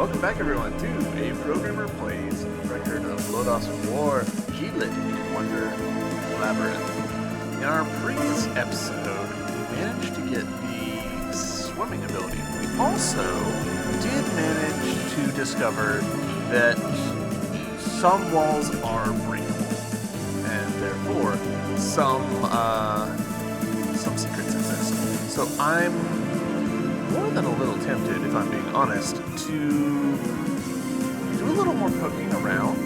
Welcome back everyone to A Programmer Plays Record of Lodos War, Deedlit, Wonder Labyrinth. In our previous episode, we managed to get the swimming ability. We also did manage to discover that some walls are breakable, and therefore some secrets exist. So I'm more than a little tempted, if I'm being honest, to do a little more poking around.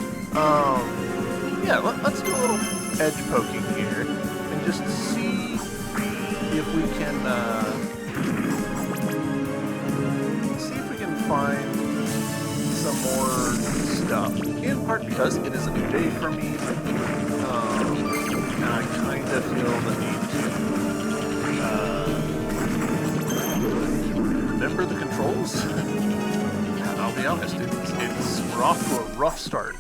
Let's do a little edge poking here and just see if we can find some more stuff. In part because it is a new day for me, and I kind of feel the need to remember the controls. I'll be honest, we're off to a rough start.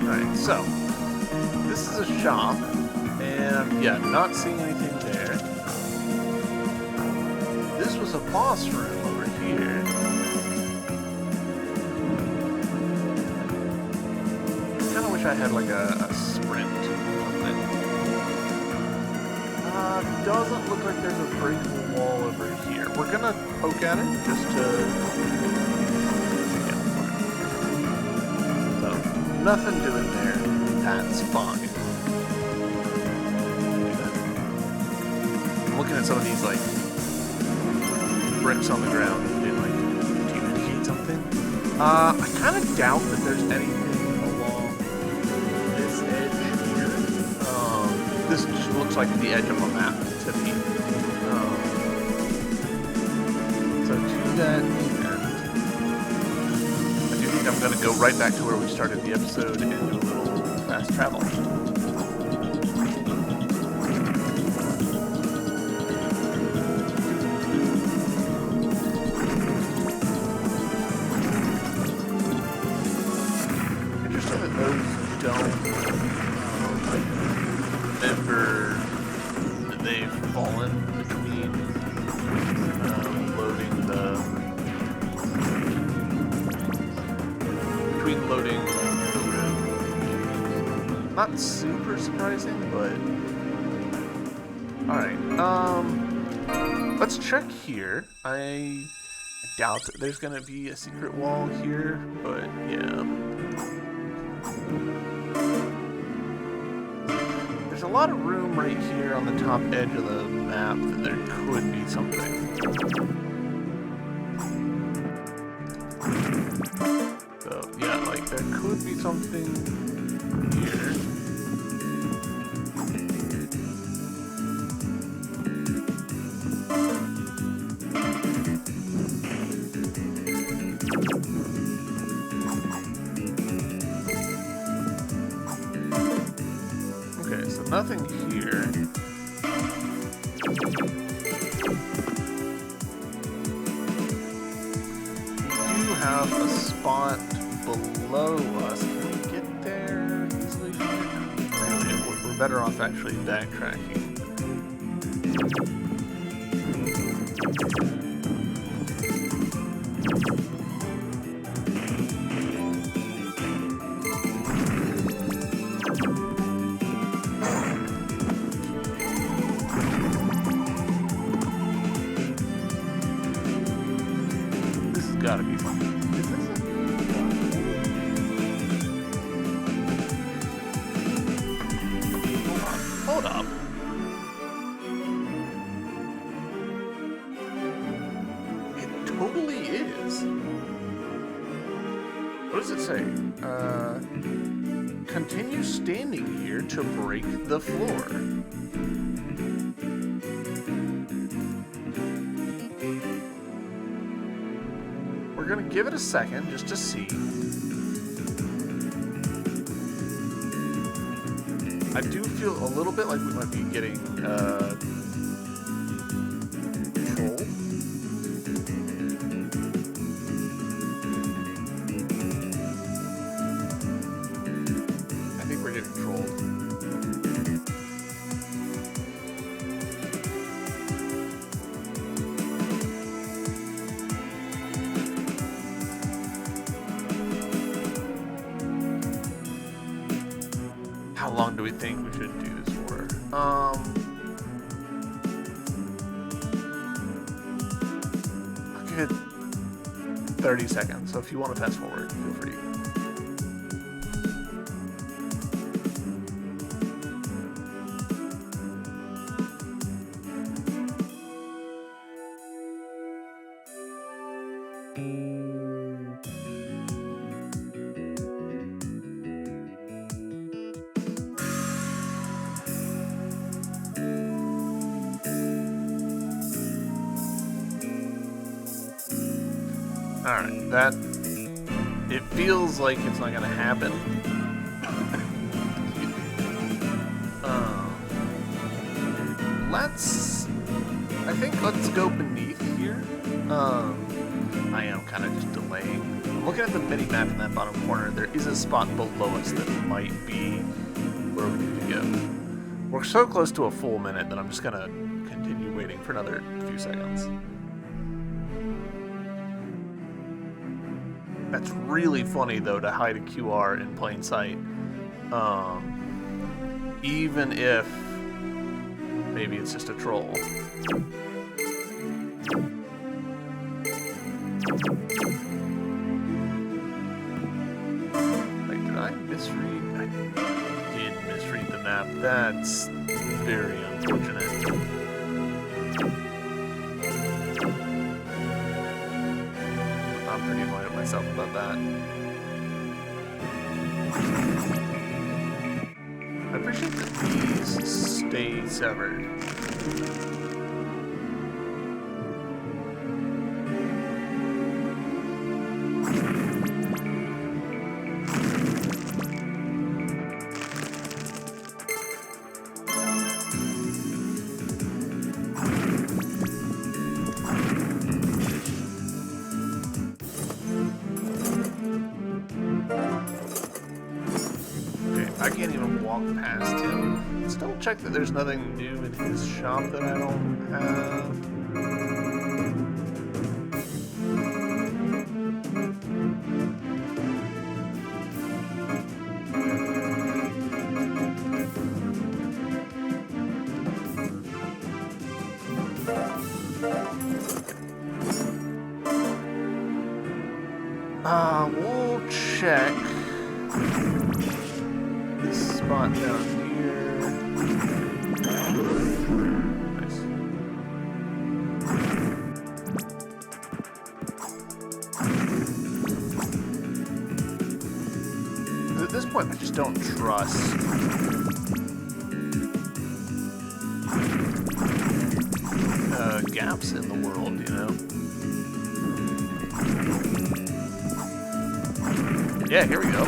Alright, so this is a shop, and yeah, not seeing anything there. This was a boss room over here. I kinda wish I had like a sprint on it. Doesn't look like there's a breakable wall over here. We're gonna poke at it just to... Yeah. So, nothing doing there. That's fine. I'm looking at some of these, like, bricks on the ground and being like, do you indicate something? I kind of doubt that there's anything along this edge here. This just looks like the edge of a map to me. So to that end, I do think I'm going to go right back to where we started the episode and do a little fast travel. Interesting that those don't remember that they've fallen between loading the room. Not super surprising, but alright, let's check here. I doubt that there's gonna be a secret wall here, but yeah. There's a lot of room right here on the top edge of the map that there could be something. So, yeah, like, there could be something here. Okay, so nothing here. We do have a spot below us. Can we get there easily? Really, we're better off actually backtracking. This has got to be something. Hold up. It totally is. What does it say? Continue standing here to break the floor. We're gonna give it a second just to see. I do feel a little bit like we might be getting trolled. I think we're getting trolled. we think we should do this for? I'll give it 30 seconds, so if you want to fast forward, feel free. Alright, that... It feels like it's not gonna happen. Let's go beneath here. I am kind of just delaying. I'm looking at the mini-map in that bottom corner. There is a spot below us that might be where we need to go. We're so close to a full minute that I'm just gonna continue waiting for another few seconds. That's really funny, though, to hide a QR in plain sight. Even if maybe it's just a troll. Wait, did I misread? I did misread the map. That's very unfortunate. I'm pretty annoyed at myself about that. I appreciate that these stay severed. I can't even walk past him. Let's double check that there's nothing new in his shop that I don't have. We'll check this spot down here. Nice. At this point, I just don't trust gaps in the world, you know? Yeah, here we go.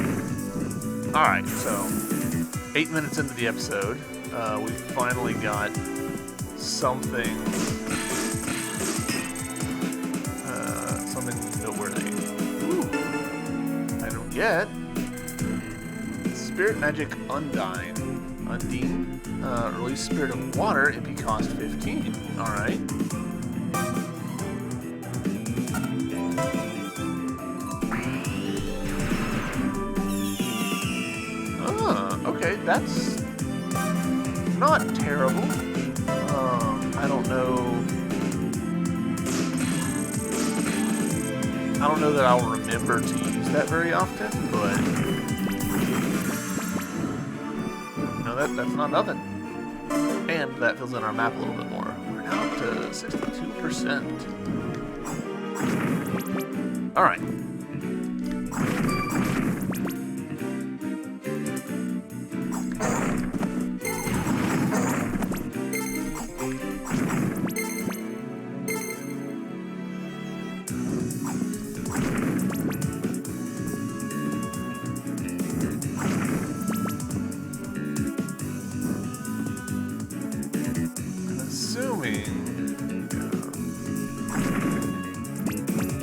Alright, so 8 minutes into the episode, we finally got something noteworthy. Ooh, I don't get Spirit Magic Undine. Release Spirit of Water, MP cost 15. Alright. Okay, that's not terrible. I don't know that I'll remember to use that very often, but no, that's not nothing. And that fills in our map a little bit more. We're now up to 62%. All right.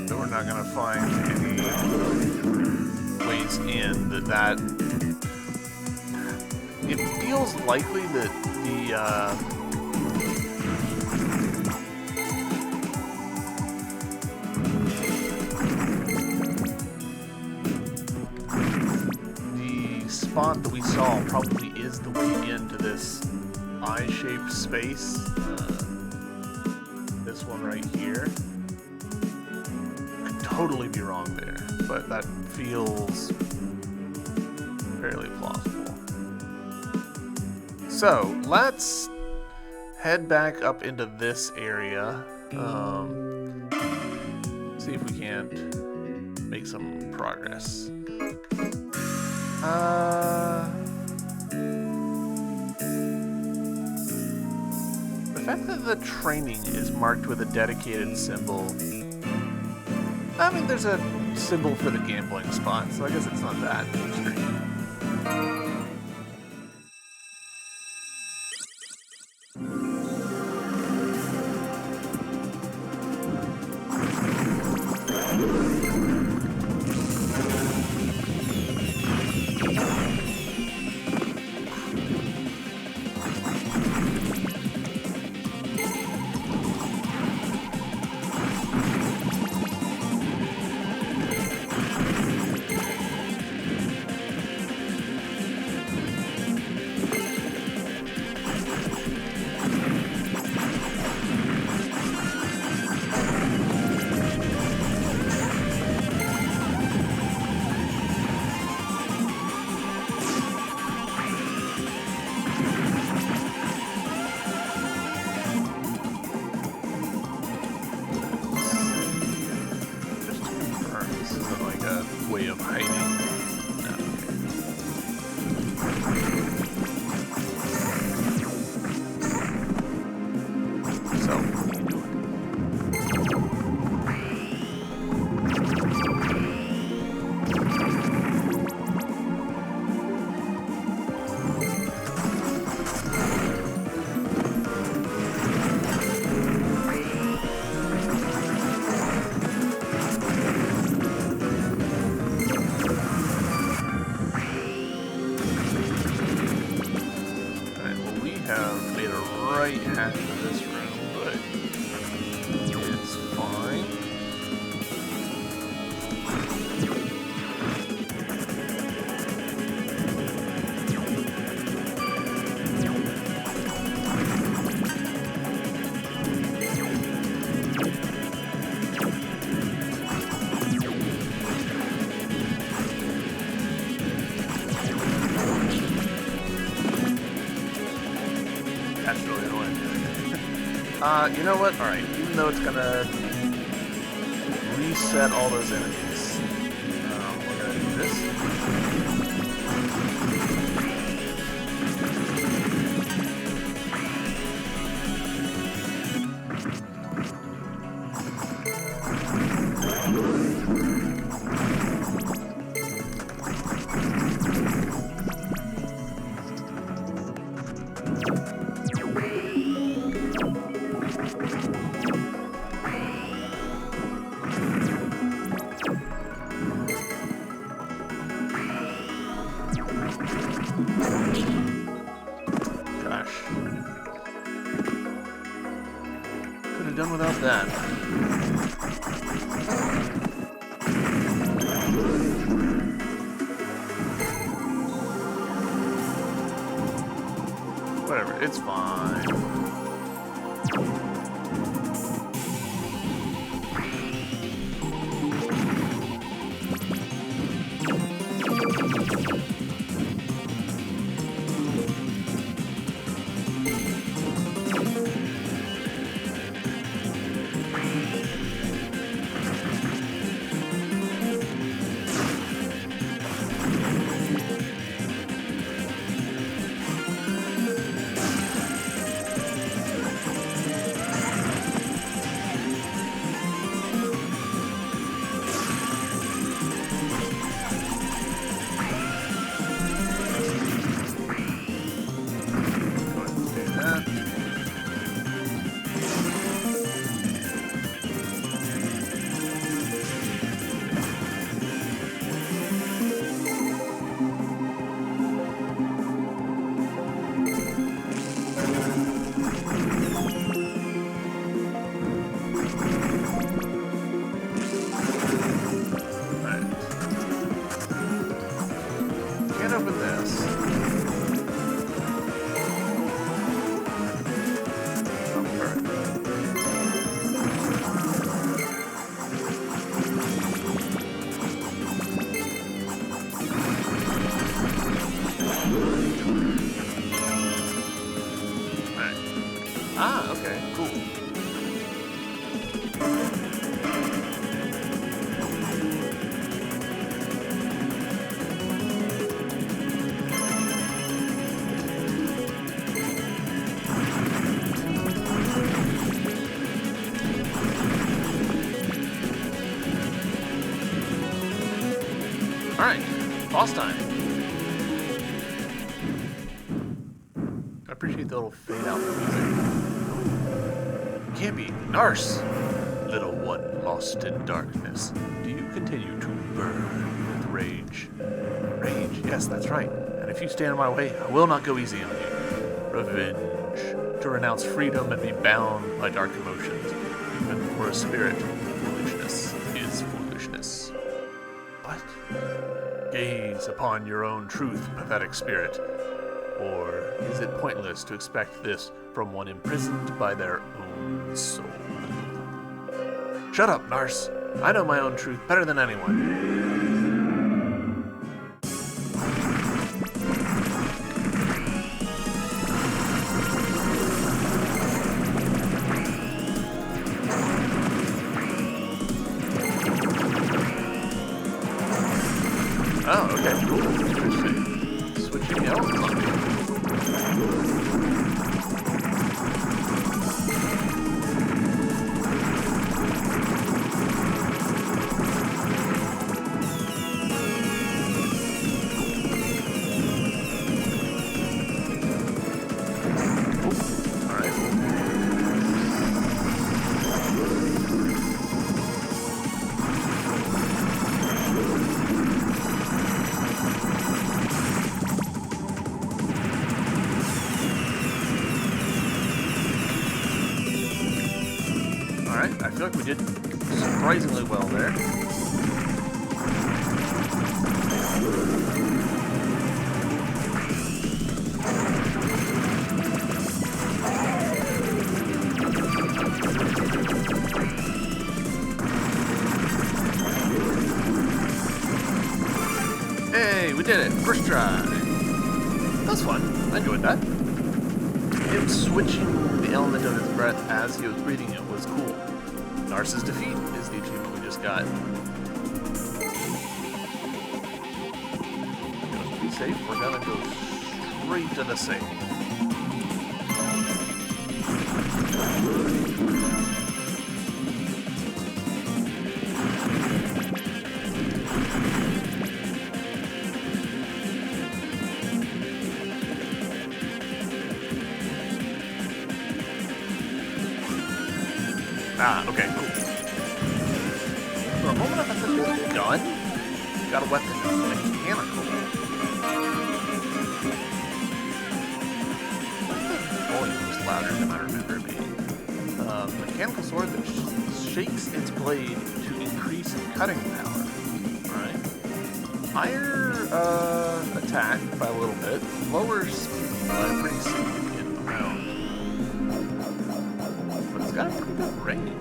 That we're not going to find any ways in that it feels likely that the spot that we saw probably is the way this eye-shaped space. This one right here. Could totally be wrong there, but that feels fairly plausible. So let's head back up into this area. See if we can't make some progress. The fact that the training is marked with a dedicated symbol. I mean, there's a symbol for the gambling spot, so I guess it's not that extreme. Way of hiding. So, have made a right hash of this room, but it's fine. That's really annoying. You know what? Alright, even though it's gonna reset all those enemies, we're gonna do this. Gosh. Could have done without that. Whatever, it's fine. Ah, okay, cool. Alright, boss time. I appreciate the little fade out music. Can't be. Nurse! Little one lost in darkness, do you continue to burn with rage? Rage, yes, that's right. And if you stand in my way, I will not go easy on you. Revenge. To renounce freedom and be bound by dark emotions. Even for a spirit, foolishness is foolishness. What? Gaze upon your own truth, pathetic spirit. Or is it pointless to expect this from one imprisoned by their own soul? Shut up, Nars. I know my own truth better than anyone. Oh, okay, cool. Interesting. Switching elements on me. Alright, I feel like we did surprisingly well there. Hey, we did it! First try! That was fun. I enjoyed that. Him switching the element of his breath as he was breathing it was cool. Narcis's defeat is the achievement we just got. To be safe, we're gonna go straight to the safe. Ah, okay, cool. For a moment I thought this was a gun. Got a weapon mechanical. The volume was louder than I remember it being. Mechanical sword that shakes its blade to increase cutting power. Alright. Higher attack by a little bit. Lower speed by a pretty significant amount. But it's got a pretty good range.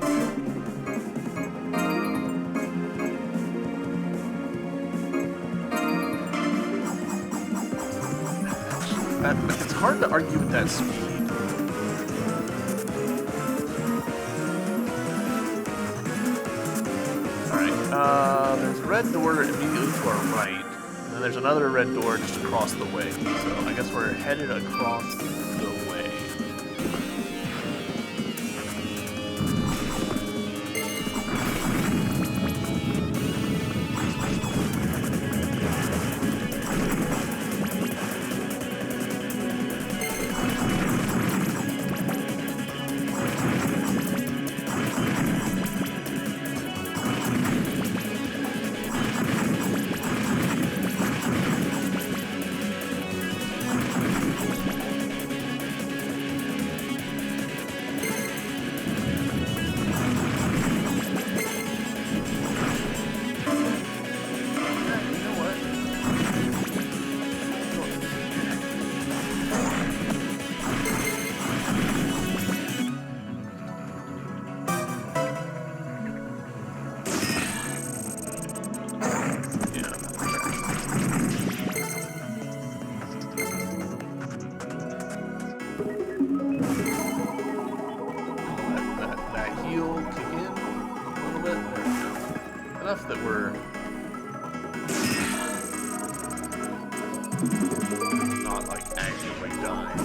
It's hard to argue with that speed. Alright, there's a red door immediately to our right, and then there's another red door just across the way. So I guess we're headed across the way. heal kick in a little bit. There we go. Enough that we're not like actively dying.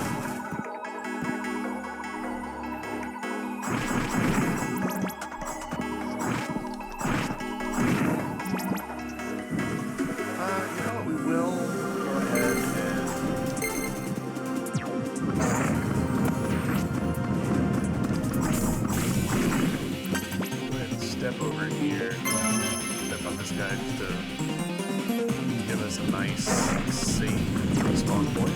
You know what, we will go ahead and step over here. Step on this guy just to give us a nice, safe respawn point.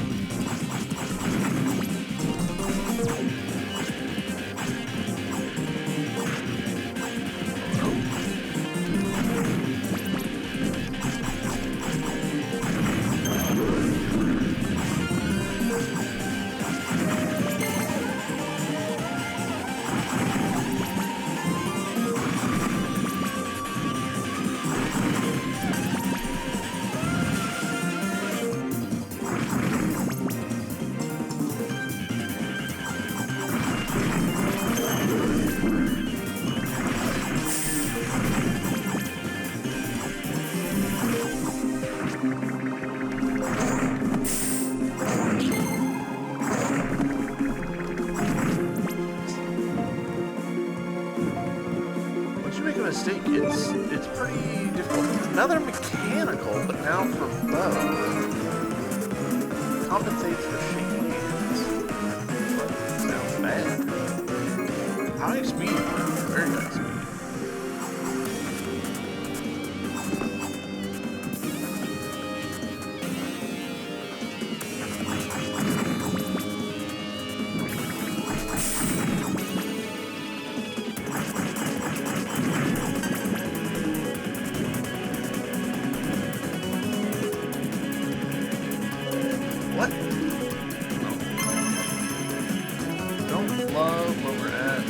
Mistake, it's pretty difficult. Another mechanical, but now for both. Compensates for shaking hands. Sounds bad. High speed, very high speed. What? Oh. Don't love where we're at.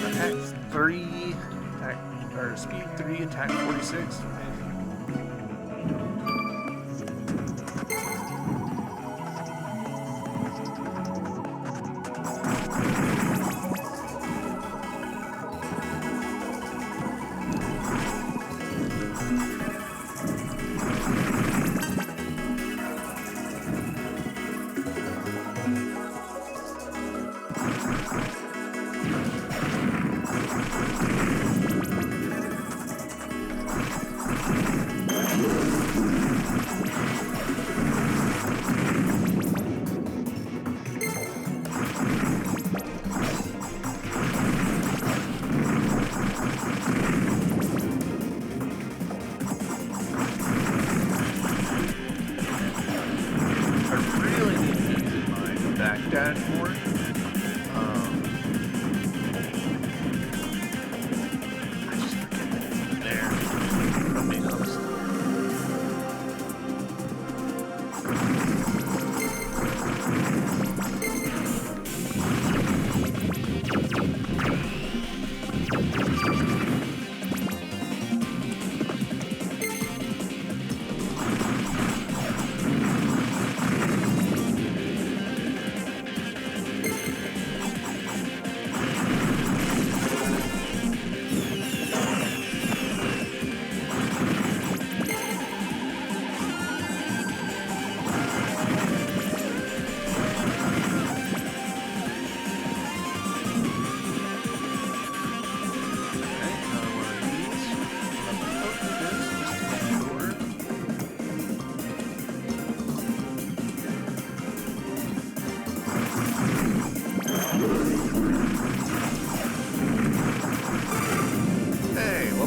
Attack 3, or speed 3, attack 46. Dashboard. I just forget that it's in there, if I'm being honest.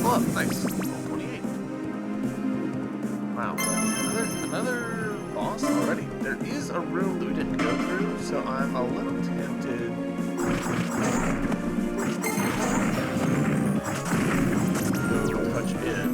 Up, nice. 28. Wow. Another boss already. There is a room that we didn't go through, so I'm a little tempted to go touch it.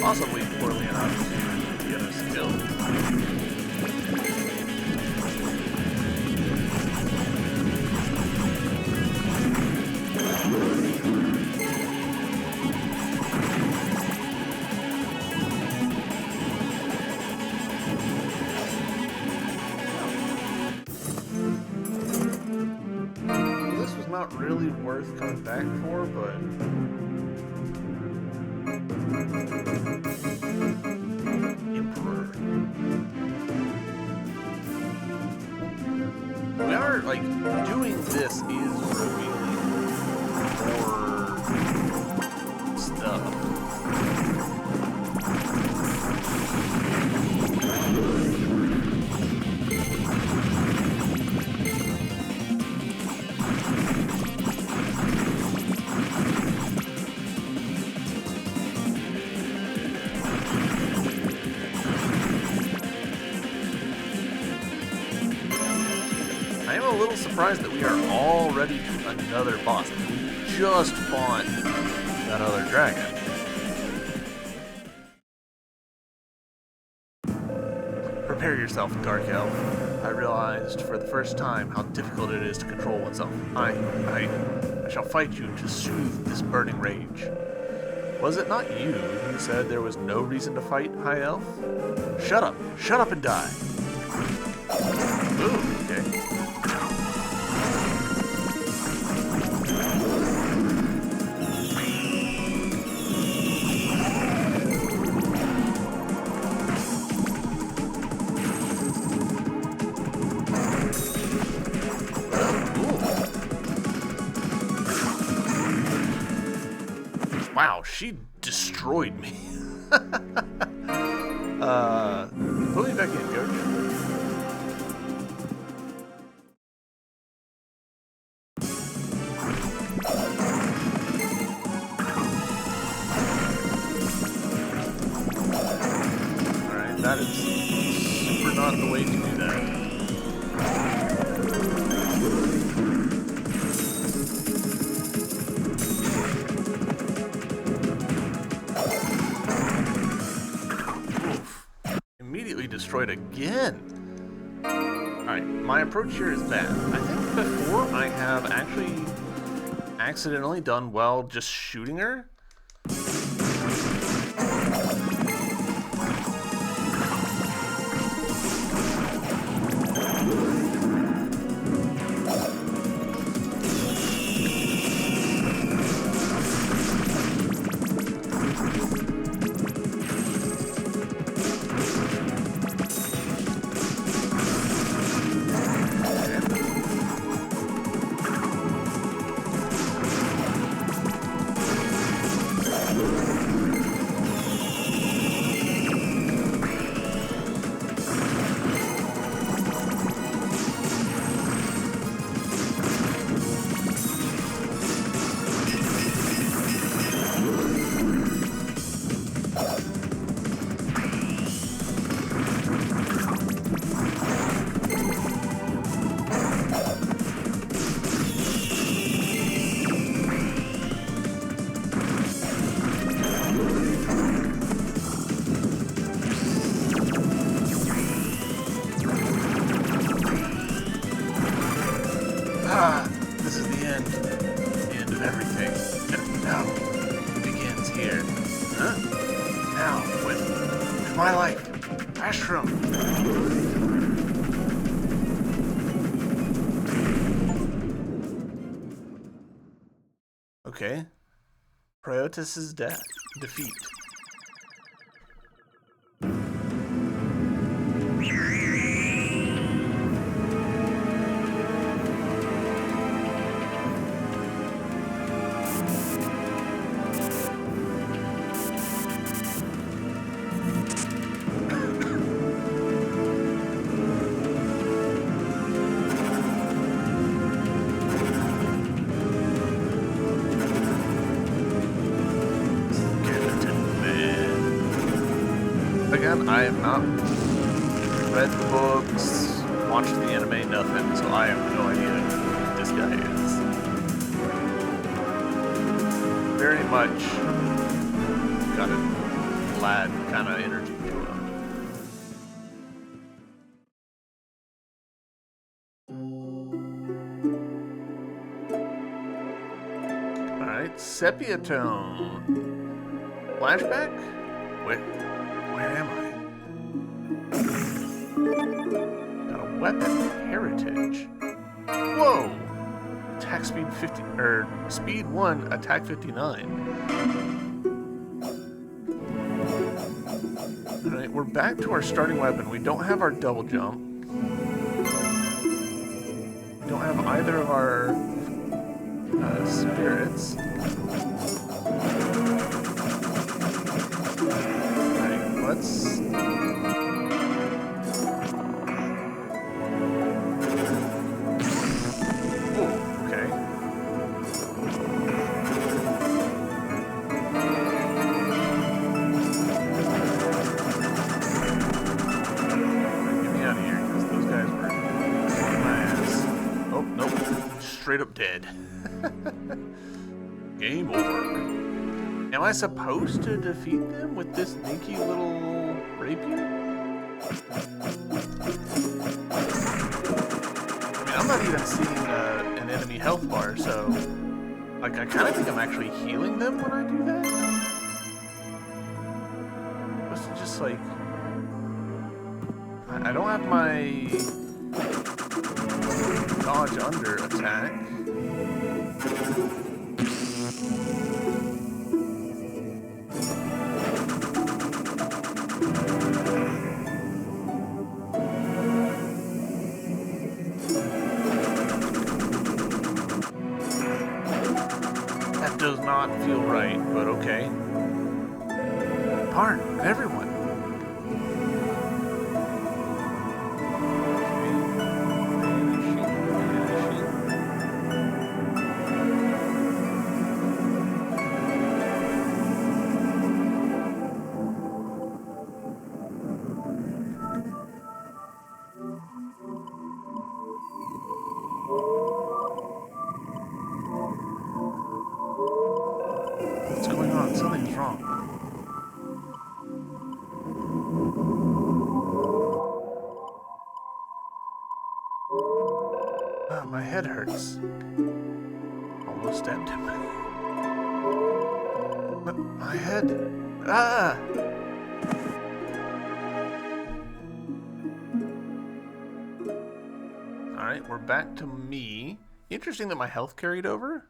possibly poorly enough to get us killed. Not really worth coming back for, but Emperor. We are like doing this is revealing more stuff. I am a little surprised that we are already to another boss. We just fought that other dragon. Prepare yourself, Dark Elf. I realized for the first time how difficult it is to control oneself. I shall fight you to soothe this burning rage. Was it not you who said there was no reason to fight, High Elf? Shut up and die. Ooh, okay. Wow, she destroyed me. Put me back in, coach. Alright, that is super not the way to do that. Destroyed again. Alright, my approach here is bad. I think before I have actually accidentally done well just shooting her. This is the end. The end of everything. Now, it begins here. Huh? Now, with my life. Ashram. Okay. Priotis's defeat. Again, I have not read the books, watched the anime, nothing, so I have no idea who this guy is. Very much got a flat kind of energy to him. Alright, sepia tone. Flashback? Where am I? Got a weapon heritage. Whoa! Attack speed 50, or speed 1, attack 59. Alright, we're back to our starting weapon. We don't have our double jump. We don't have either of our spirits. Alright, let's... Straight up dead. Game over. Am I supposed to defeat them with this dinky little rapier? I mean, I'm not even seeing an enemy health bar, so... Like, I kind of think I'm actually healing them when I do that. It's just like... I don't have my... dodge under attack. That does not feel right, but okay. Darn, everyone. Something's wrong. Ah, my head hurts. Almost stabbed him. My head. Ah! Alright, we're back to me. Interesting that my health carried over.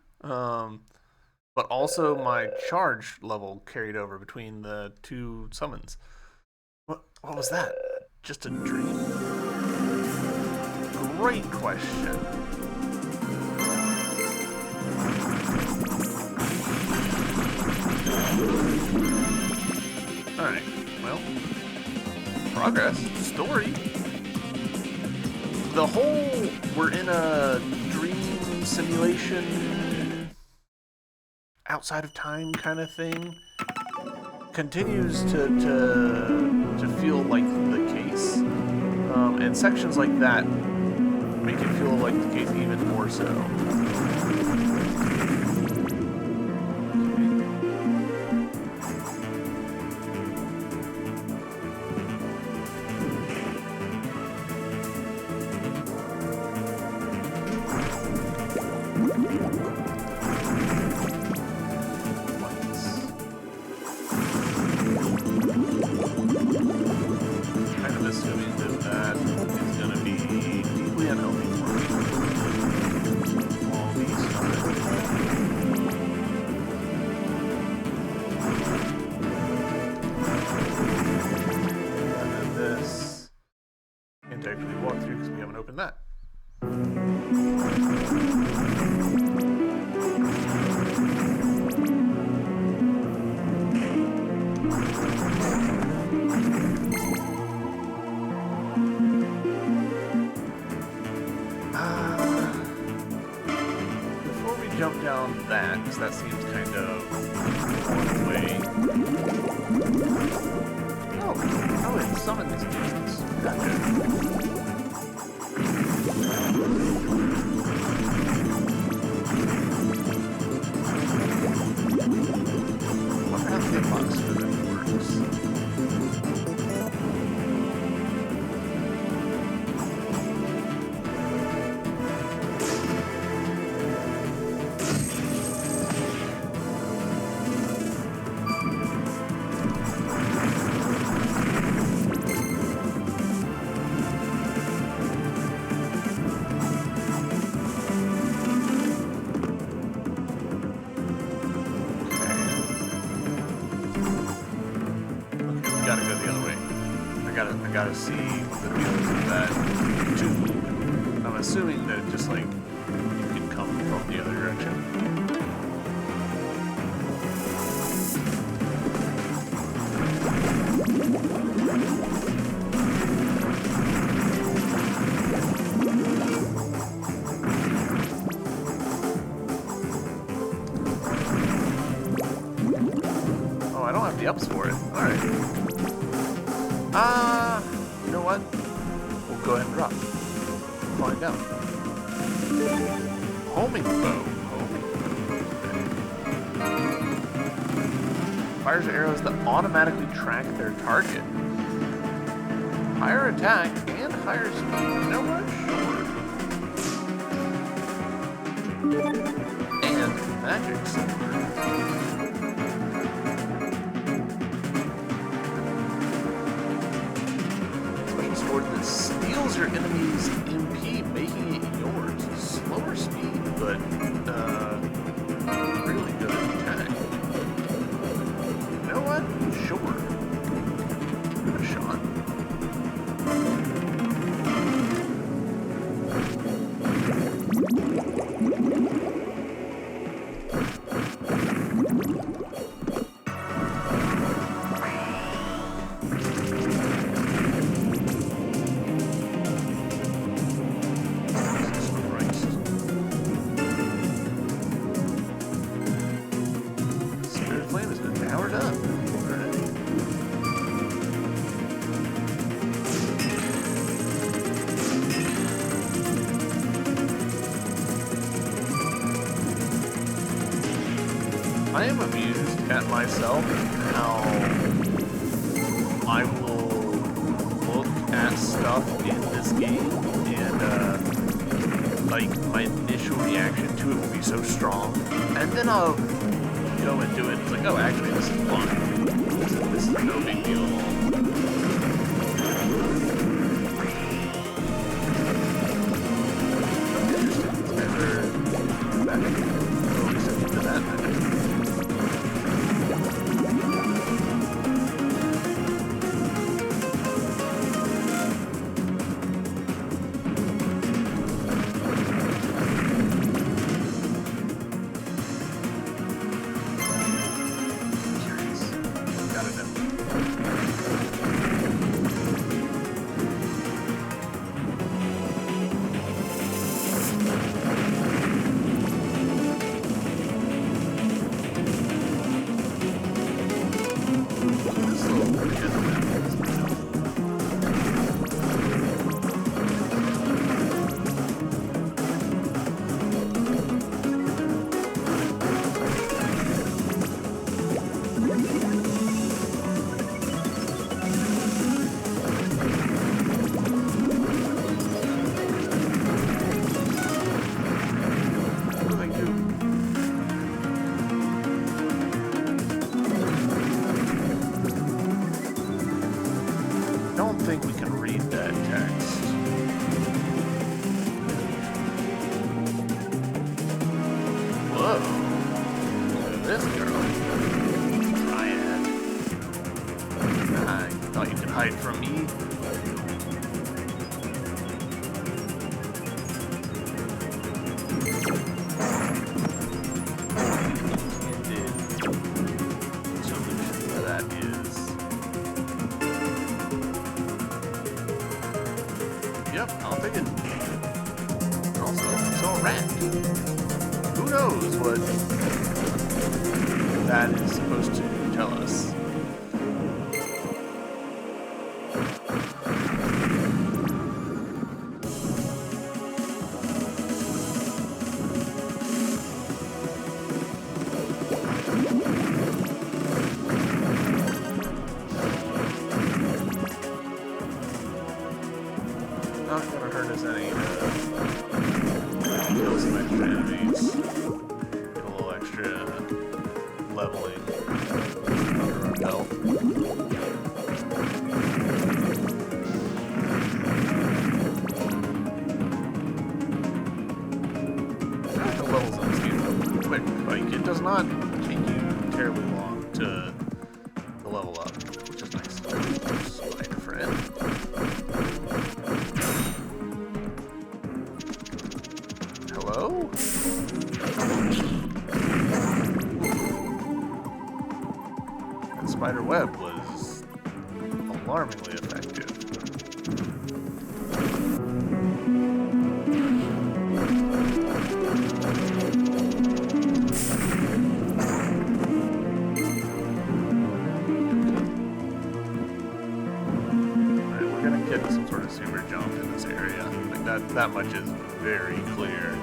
But also my charge level carried over between the two summons. What was that? Just a dream? Great question. Alright, well, progress, story. The whole we're in a dream simulation outside of time kind of thing continues to feel like the case, and sections like that make it feel like the case even more so. That. Before we jump down that, because that seems kind of one way. Oh, it summons these dudes. Gotcha. Wonder how the hitbox for them works. gotta go the other way. I gotta see what the deal is with that tube. I'm assuming that just like you can come from the other direction. Oh, I don't have the ups for it. Alright. You know what? We'll go ahead and drop. Find out. Homing bow. Fires arrows that automatically track their target. Higher attack and higher speed. You know what? Sure. And magic sword. That steals your enemy's MP, making it yours. Slower speed, but really good attack. You know what? Sure. Give it a shot. I am amused at myself how I will look at stuff in this game and like my initial reaction to it will be so strong, and then I'll go and do it. It's like, oh, actually, this is fun. This is no big deal at all. From me. Intended solution for that is, yep, I'll take it. Also, so a rat. Who knows what that is supposed to tell us? Not gonna hurt us any. Kill some extra enemies. Get a little extra leveling under our belt. The levels on this game are quick. Like, it does not take you terribly long to level up, which is Nice. Spider friend. Hello? That spider web was alarmingly effective. Get some sort of super jump in this area. Like that much is very clear.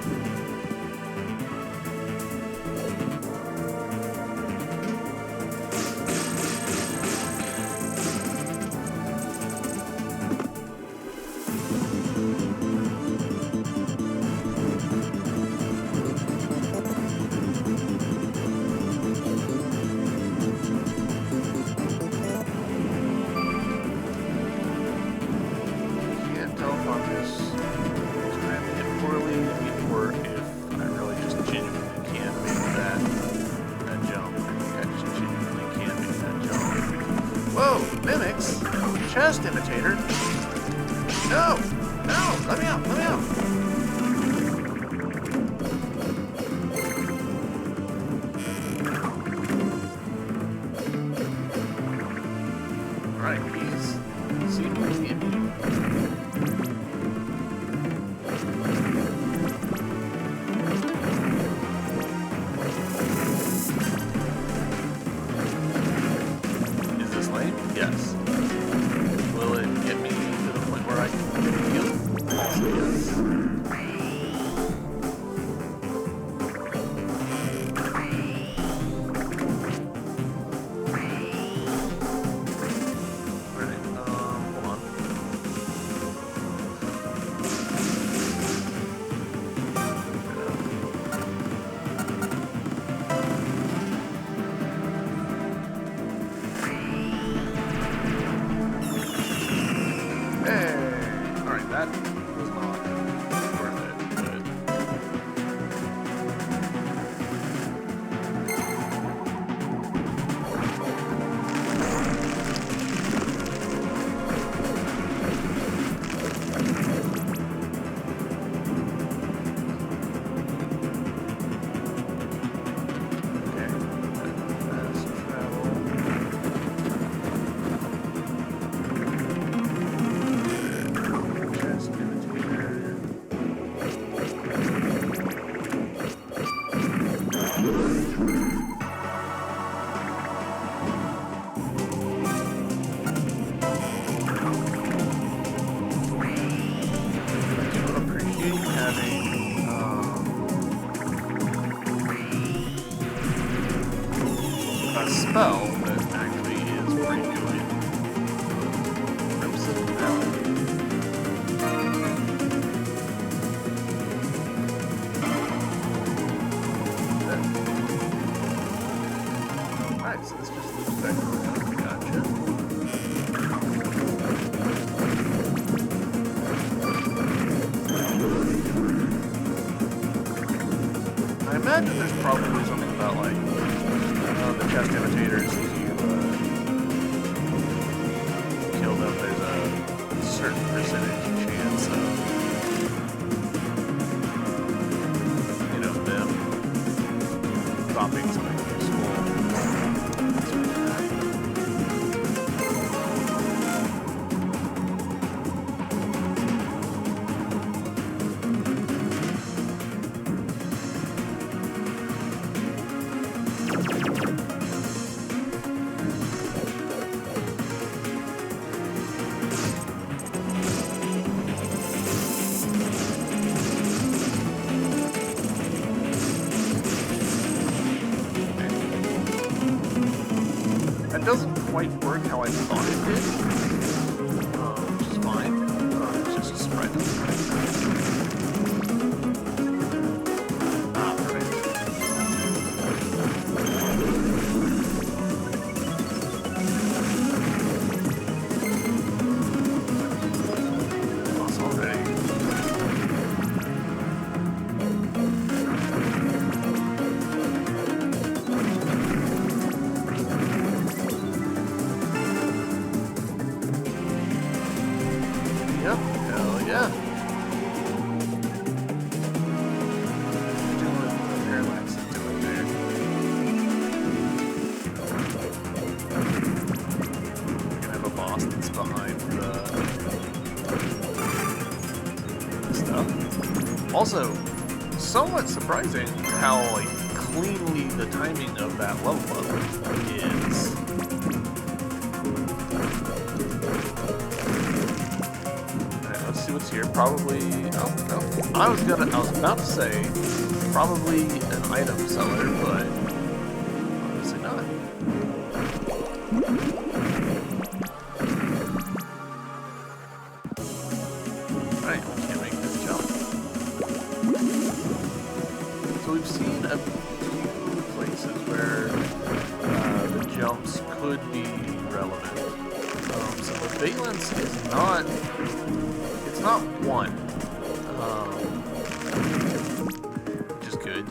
Chest imitator. No! No! Let me out! Let me out! Alright, he's seemingly immune. Is this lane? Yes. Will it get me to the point where I can heal? Also, yes. Alright, hold on. Alright, that was not worth it, but... Okay, fast travel. A spell that actually is pretty good. Crimson Valley. Alright, so this just loops back around. Gotcha. I imagine there's probably something about like the chest imitators, if you kill them, there's a certain percentage chance of, you know, them dropping something useful. Sort of that. That doesn't quite work how I thought it did, which is fine. It's just a sprite doesn't work. Ah, perfect. Lost already. Also, somewhat surprising how like cleanly the timing of that level up is. Alright, let's see what's here. Probably. Oh no. I was about to say probably an item seller, but obviously not. Alright, we can't make this jump. So we've seen a few places where the jumps could be relevant. So the valence is not, it's not 1, which is good.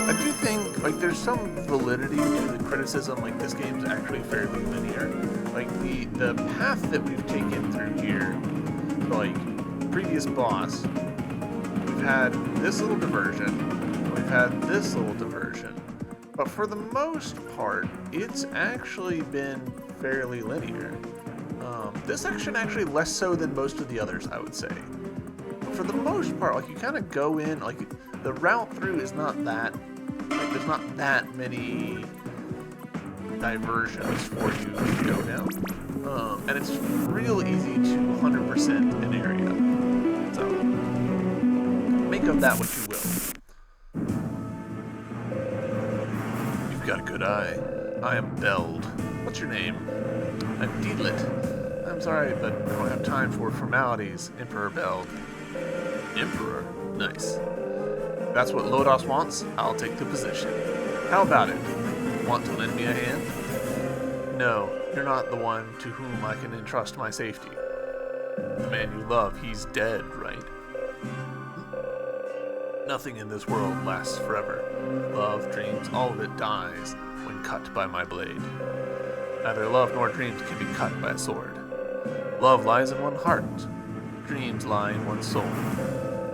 I do think, like, there's some validity to the criticism, like, this game's actually fairly linear. Like, the path that we've taken through here, like, previous boss, we've had this little diversion, we've had this little diversion, but for the most part, it's actually been fairly linear. This section actually less so than most of the others, I would say. But for the most part, like, you kind of go in, like, the route through is not that, like, there's not that many diversions for you to go down. And it's real easy to 100% an area. So, make of that what you will. You've got a good eye. I am Beld. What's your name? I'm Deedlit. I'm sorry, but I don't have time for formalities, Emperor Beld. Emperor? Nice. That's what Lodos wants, I'll take the position. How about it? Want to lend me a hand? No, you're not the one to whom I can entrust my safety. The man you love, he's dead, right? Nothing in this world lasts forever. Love, dreams, all of it dies when cut by my blade. Neither love nor dreams can be cut by a sword. Love lies in one's heart. Dreams lie in one's soul.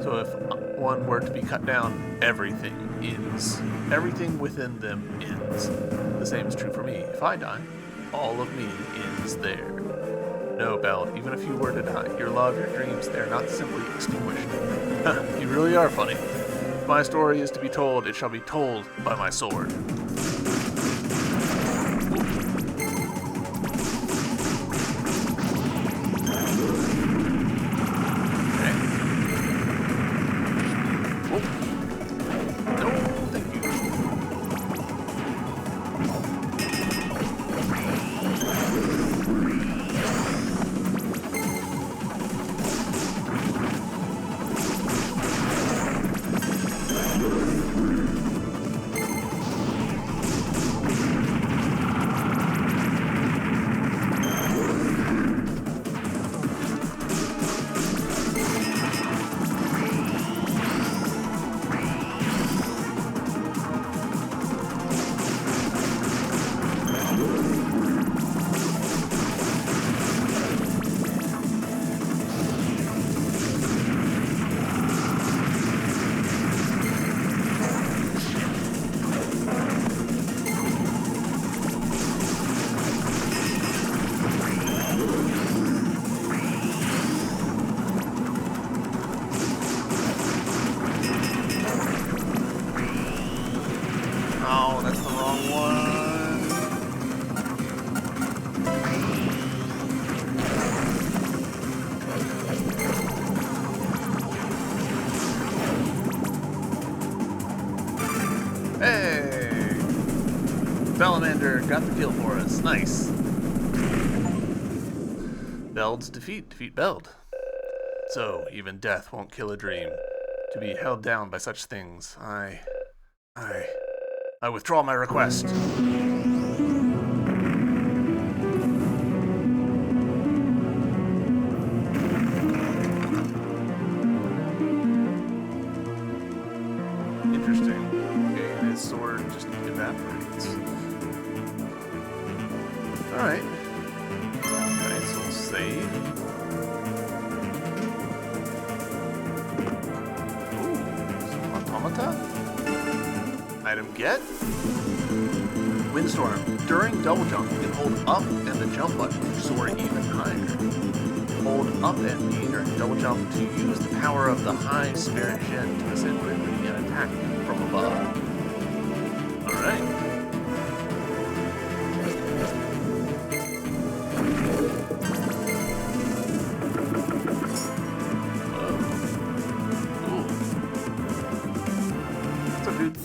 So if one were to be cut down, everything ends. Everything within them ends. The same is true for me. If I die, all of me ends there. No, Belle, even if you were to die, your love, your dreams, they're not simply extinguished. You really are funny. If my story is to be told, it shall be told by my sword. Oh, that's the wrong one. Hey! Salamander got the kill for us. Nice. Beld's defeat. Defeat Beld. So, even death won't kill a dream. To be held down by such things, I withdraw my request. Interesting. Okay, and his sword just evaporates. Alright. Nice little save. Ooh, some automata? Item get? Windstorm. During double jump, you can hold up and the jump button to soar even higher. hold up and B during double jump to use the power of the high spirit Shin to ascend quickly and attack from above. Alright. What's up, dude?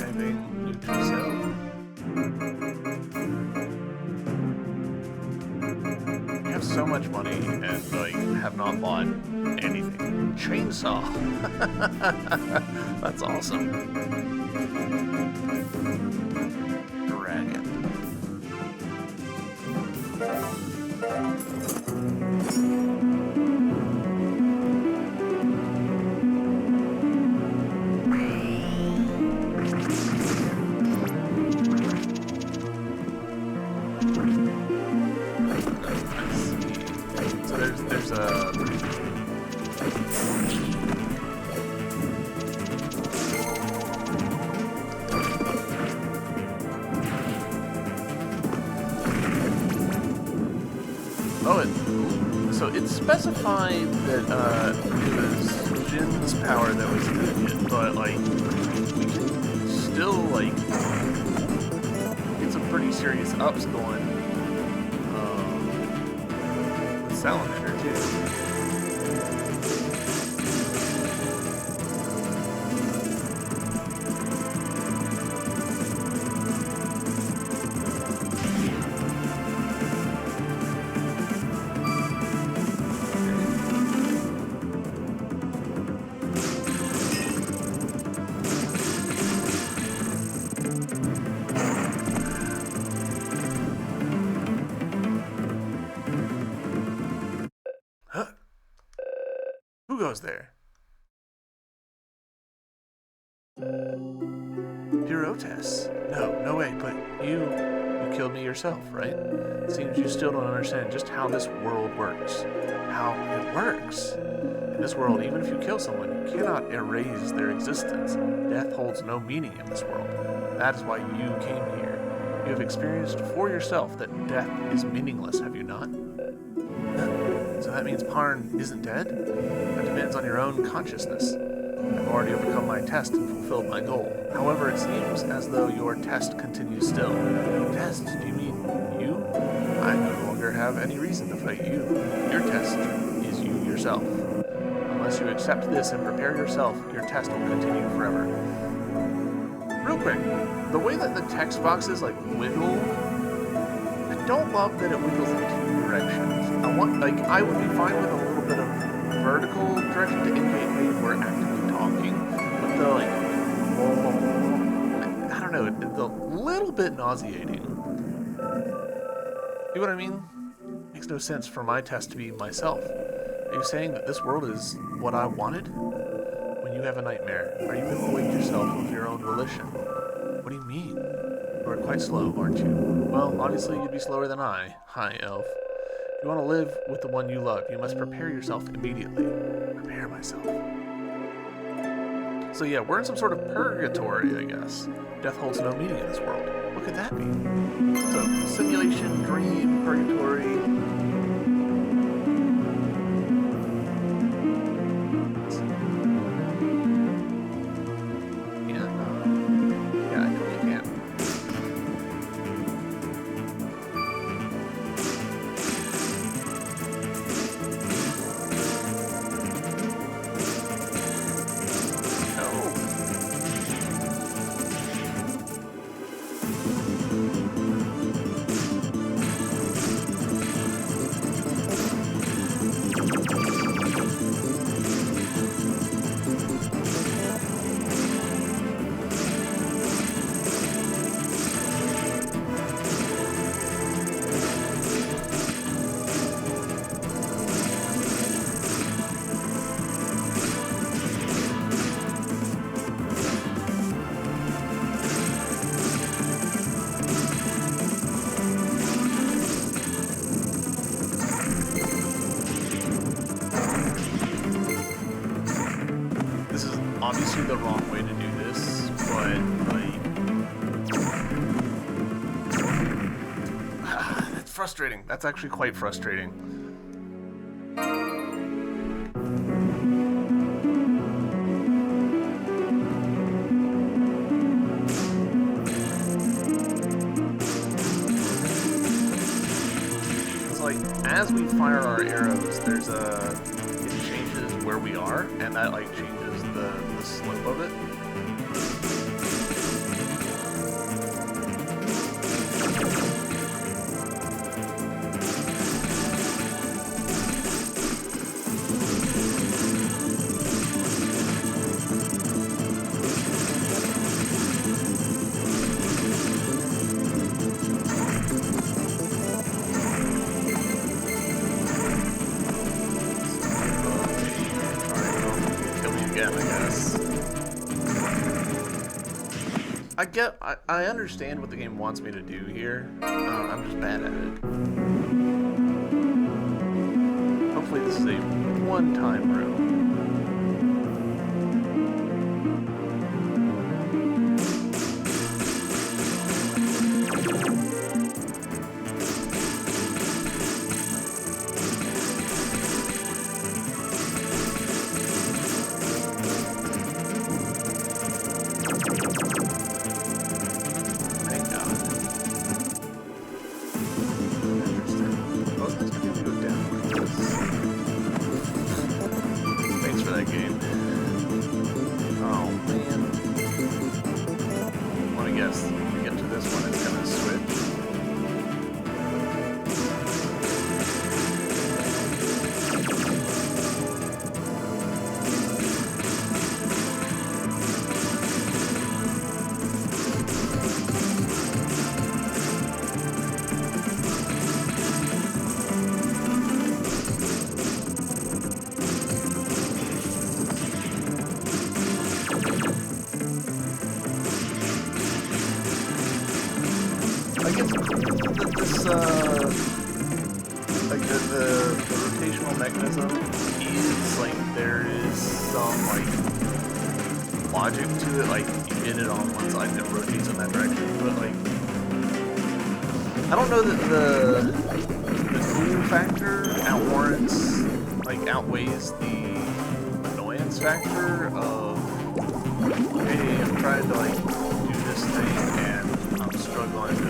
Anything new to sell? You have so much money and like have not bought anything. Chainsaw. That's awesome. Dragon. So there's a so it specified that it was Jin's power that was doing it, but like we can still like get some pretty serious ups going with Salamander too. Who goes there? Hirotes. No way, but you killed me yourself, right? Seems you still don't understand just how this world works. How it works. In this world, even if you kill someone, you cannot erase their existence. Death holds no meaning in this world. That is why you came here. You have experienced for yourself that death is meaningless, have you not? So that means Parn isn't dead? That depends on your own consciousness. I've already overcome my test and fulfilled my goal. However, it seems as though your test continues still. Test? Do you mean you? I no longer have any reason to fight you. Your test is you yourself. Unless you accept this and prepare yourself, your test will continue forever. Real quick, the way that the text boxes like wiggle, I don't love that it wiggles in two directions. I would be fine with a little bit of vertical direction to indicate, hey, we're actively talking, but the like, I don't know, it's a little bit nauseating. See what I mean? Makes no sense for my test to be myself. Are you saying that this world is what I wanted? When you have a nightmare, are you going to wake yourself of your own volition? What do you mean? You are quite slow, aren't you? Well, obviously you'd be slower than I. Hi, elf. If you want to live with the one you love, you must prepare yourself immediately. Prepare myself. So yeah, we're in some sort of purgatory, I guess. Death holds no meaning in this world. What could that be? So, simulation, dream, purgatory. Yeah, I totally can. Obviously the wrong way to do this, but like that's frustrating. That's actually quite frustrating. like as we fire our arrows, there's it changes where we are, and that like changes the slope of it. I understand what the game wants me to do here. I'm just bad at it. Hopefully this is a one-time room. Like the rotational mechanism is like there is some like logic to it. Like you hit it on one side and it rotates in that direction, but like I don't know that the cool factor outweighs the annoyance factor of hey, I'm trying to like do this thing and I'm struggling to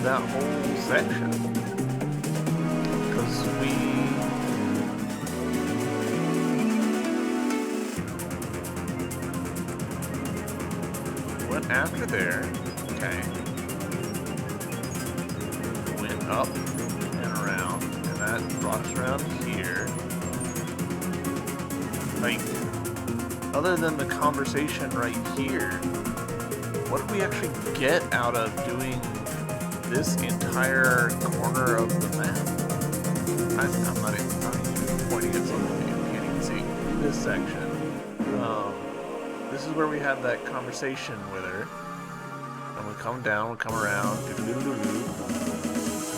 that whole section. Because we went after there, okay. Went up and around, and that brought us around here. Like, other than the conversation right here, what did we actually get out of doing this entire corner of the map? I'm not even pointing at something. You can't even see this section. This is where we had that conversation with her. And we come down, we come around, and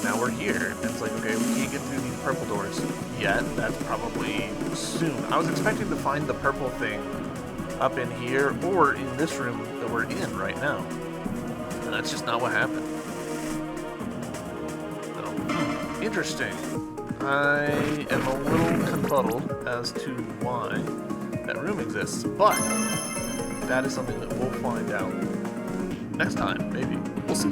now we're here. And it's like, okay, we can't get through these purple doors yet. That's probably soon. I was expecting to find the purple thing up in here or in this room that we're in right now. And that's just not what happened. So, interesting. I am a little confuddled as to why that room exists, but that is something that we'll find out next time, maybe. We'll see.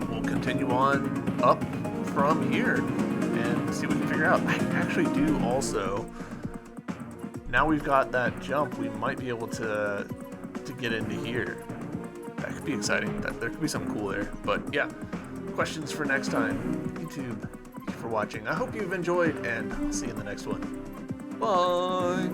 We'll continue on up from here and see what we can figure out. I actually do also, now we've got that jump, we might be able to get into here. That could be exciting. There could be something cool there. But yeah, questions for next time. YouTube, thank you for watching. I hope you've enjoyed, and I'll see you in the next one. Bye!